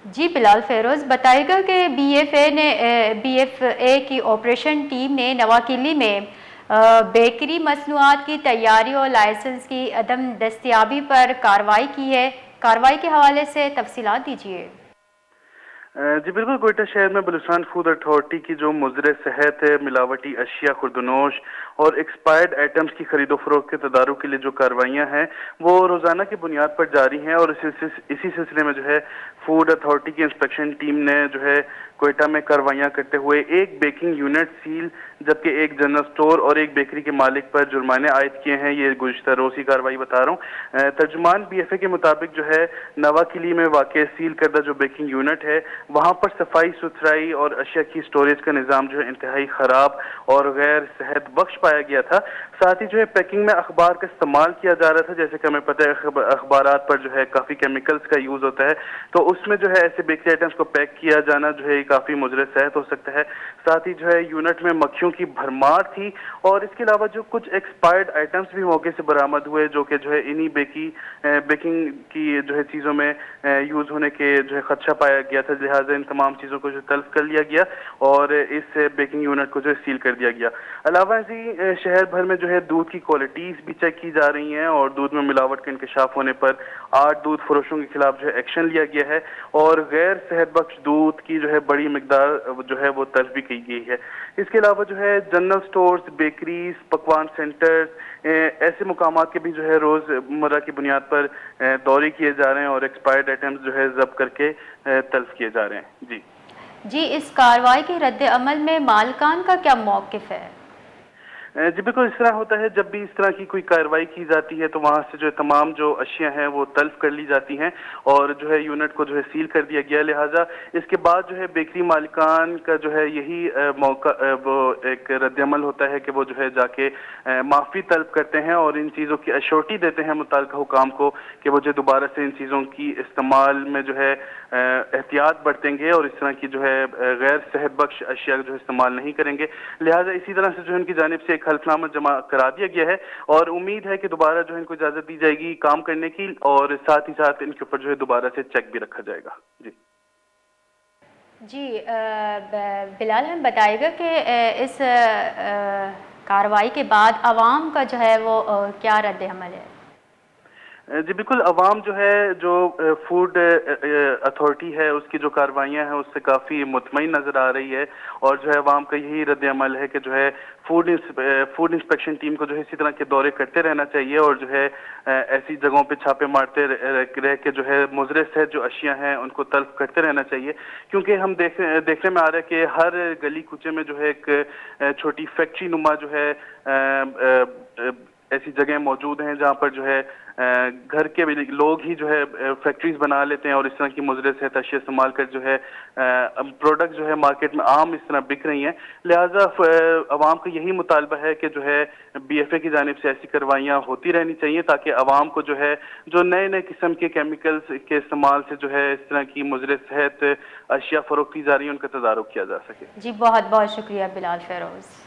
जी बिलाल फेरोज़ बताएगा कि बीएफए की ऑपरेशन टीम ने नवाकिली में बेकरी मसनूआत की तैयारी और लाइसेंस की अदम दस्तयाबी पर कार्रवाई की है। कार्रवाई के हवाले से तफसीलात दीजिए। जी बिल्कुल, क्वेटा शहर में बलूचिस्तान फूड अथॉरिटी की जो मुज़र सेहत है, मिलावटी अशिया, खुर्दनोश और एक्सपायर्ड आइटम्स की खरीदो फरोख्त के तदारुक के लिए जो कार्रवाइयाँ हैं वो रोज़ाना की बुनियाद पर जारी हैं। और इसी सिलसिले में जो है फूड अथॉरिटी की इंस्पेक्शन टीम ने जो है क्वेटा में कार्रवाइयाँ करते हुए एक बेकिंग यूनिट सील, जबकि एक जनरल स्टोर और एक बेकरी के मालिक पर जुर्माने आयद किए हैं। ये गुज़िश्ता रोज़ की कार्रवाई बता रहा हूँ। तर्जुमान बीएफए के मुताबिक जो है नवाकिली में वाक़ सील करदा जो बेकिंग यूनिट है वहाँ पर सफाई सुथराई और अशिया की स्टोरेज का निज़ाम जो है इंतहाई ख़राब और गैर सेहत बख्श पाया गया था। साथ ही जो है पैकिंग में अखबार का इस्तेमाल किया जा रहा था। जैसे कि हमें पता है अखबारात पर जो है काफ़ी केमिकल्स का यूज़ होता है, तो उसमें जो है ऐसे बेकरी आइटम्स को पैक किया जाना जो है काफ़ी मुज़र सेहत हो सकता है। साथ ही जो है यूनिट में मक्खियों की भरमार थी और इसके अलावा जो कुछ एक्सपायर्ड आइटम्स भी मौके से बरामद हुए जो कि जो है इन्हीं बेकिंग की जो है चीज़ों में यूज़ होने के जो है खदशा पाया गया था। लिहाजा इन तमाम चीज़ों को जो तल्फ कर लिया गया और इस बेकिंग यूनिट को जो है सील कर दिया गया। अलावा ऐसी शहर भर में जो है दूध की क्वालिटीज़ भी चेक की जा रही हैं और दूध में मिलावट का इंकशाफ होने पर 8 दूध फरोशों के खिलाफ जो है एक्शन लिया गया है और गैर सेहत बख्श दूध की जो है बड़ी मकदार जो है वो तल्फ भी की गई है। इसके अलावा जो है जनरल स्टोर्स, बेकरीज, पकवान सेंटर्स, ऐसे मुकामात के भी जो है रोज़मर्रा की बुनियाद पर दौरे किए जा रहे हैं और एक्सपायर्ड आइटम्स जो है जब्त करके तल्फ किए जा रहे हैं। जी जी इस कार्रवाई के रद्द अमल में मालिकान का क्या मौक़िफ़ है? जी बिल्कुल, इस तरह होता है जब भी इस तरह की कोई कार्रवाई की जाती है तो वहाँ से जो है तमाम जो अशिया हैं वो तल्फ कर ली जाती हैं और जो है यूनिट को जो है सील कर दिया गया। लिहाजा इसके बाद जो है बेकरी मालिकान का जो है यही मौका वो एक रद्दअमल होता है कि वो जो है जाके माफ़ी तलब करते हैं और इन चीज़ों की अश्योरिटी देते हैं मुतल्लिक़ा हुकाम को कि वो जो दोबारा से इन चीज़ों की इस्तेमाल में जो है एहतियात बरतेंगे और इस तरह की जो है गैर सेहत बख्श अशिया जो है इस्तेमाल नहीं करेंगे। लिहाजा इसी तरह से जो है उनकी जानिब से एक हल्फनामा जमा करा दिया गया है और उम्मीद है कि दोबारा जो है इनको इजाज़त दी जाएगी काम करने की और साथ ही साथ इनके ऊपर जो है दोबारा से चेक भी रखा जाएगा। जी जी बिलाल हम बताइएगा कि इस कार्रवाई के बाद आवाम का जो है वो क्या रद्द अमल है? जी बिल्कुल, अवाम जो है जो फूड अथॉरिटी है उसकी जो कार्रवाइयाँ हैं उससे काफ़ी मुतमईन नज़र आ रही है और जो है अवाम का यही रद्द अमल है कि जो है फूड इंस्पेक्शन टीम को जो है इसी तरह के दौरे करते रहना चाहिए और जो है ऐसी जगहों पे छापे मारते रह के जो है मुज़र सेहत जो अशिया हैं उनको तल्फ करते रहना चाहिए। क्योंकि हम देखने में आ रहा है कि हर गली कूचे में जो है एक छोटी फैक्ट्री नुमा जो है ऐसी जगह मौजूद हैं जहाँ पर जो है घर के भी लोग ही जो है फैक्ट्रीज बना लेते हैं और इस तरह की मुज़र सेहत अशिया इस्तेमाल कर जो है प्रोडक्ट जो है मार्केट में आम इस तरह बिक रही हैं। लिहाजा अवाम का यही मुतालबा है कि जो है बीएफए की जानिब से ऐसी कार्रवाइयाँ होती रहनी चाहिए ताकि अवाम को जो है जो नए नए किस्म के केमिकल्स के इस्तेमाल से जो है इस तरह की मुज़र सेहत अशिया फ़रोख्त की जा रही है उनका तदारुक किया जा सके। जी बहुत बहुत शुक्रिया बिलाल फेरोज़।